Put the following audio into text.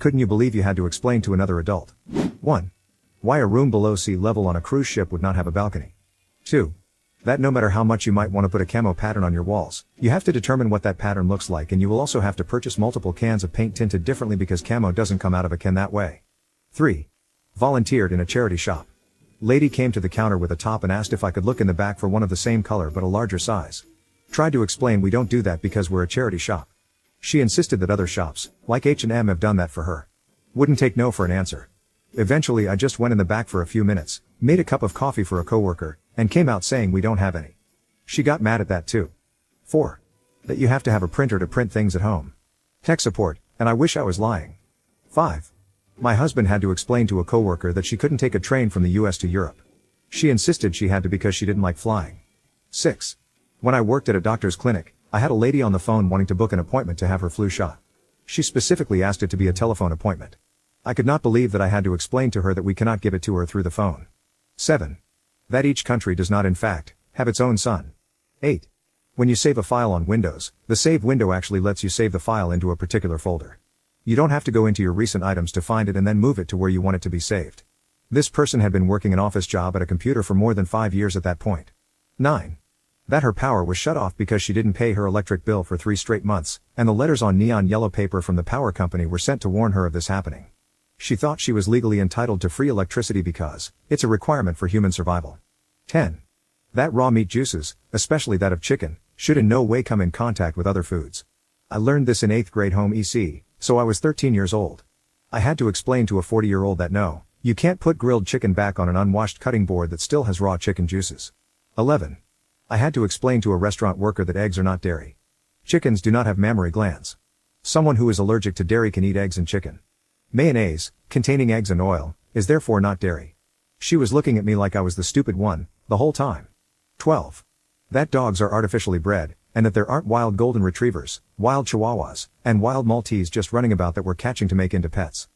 couldn't you believe you had to explain to another adult? 1. Why a room below sea level on a cruise ship would not have a balcony. 2. That no matter how much you might want to put a camo pattern on your walls, you have to determine what that pattern looks like, and you will also have to purchase multiple cans of paint tinted differently because camo doesn't come out of a can that way. 3. Volunteered in a charity shop. Lady came to the counter with a top and asked if I could look in the back for one of the same color but a larger size. Tried to explain we don't do that because we're a charity shop. She insisted that other shops, like H&M, have done that for her. Wouldn't take no for an answer. Eventually I just went in the back for a few minutes, made a cup of coffee for a coworker, and came out saying we don't have any. She got mad at that too. 4. That you have to have a printer to print things at home. Tech support, and I wish I was lying. 5. My husband had to explain to a coworker that she couldn't take a train from the US to Europe. She insisted she had to because she didn't like flying. 6. When I worked at a doctor's clinic, I had a lady on the phone wanting to book an appointment to have her flu shot. She specifically asked it to be a telephone appointment. I could not believe that I had to explain to her that we cannot give it to her through the phone. 7. That each country does not in fact have its own sun. 8. When you save a file on Windows, the save window actually lets you save the file into a particular folder. You don't have to go into your recent items to find it and then move it to where you want it to be saved. This person had been working an office job at a computer for more than 5 years at that point. 9. That her power was shut off because she didn't pay her electric bill for 3 straight months, and the letters on neon yellow paper from the power company were sent to warn her of this happening. She thought she was legally entitled to free electricity because it's a requirement for human survival. 10. That raw meat juices, especially that of chicken, should in no way come in contact with other foods. I learned this in 8th grade home EC, so I was 13 years old. I had to explain to a 40-year-old that no, you can't put grilled chicken back on an unwashed cutting board that still has raw chicken juices. 11. I had to explain to a restaurant worker that eggs are not dairy. Chickens do not have mammary glands. Someone who is allergic to dairy can eat eggs and chicken. Mayonnaise, containing eggs and oil, is therefore not dairy. She was looking at me like I was the stupid one, the whole time. 12. That dogs are artificially bred, and that there aren't wild golden retrievers, wild chihuahuas, and wild Maltese just running about that we're catching to make into pets.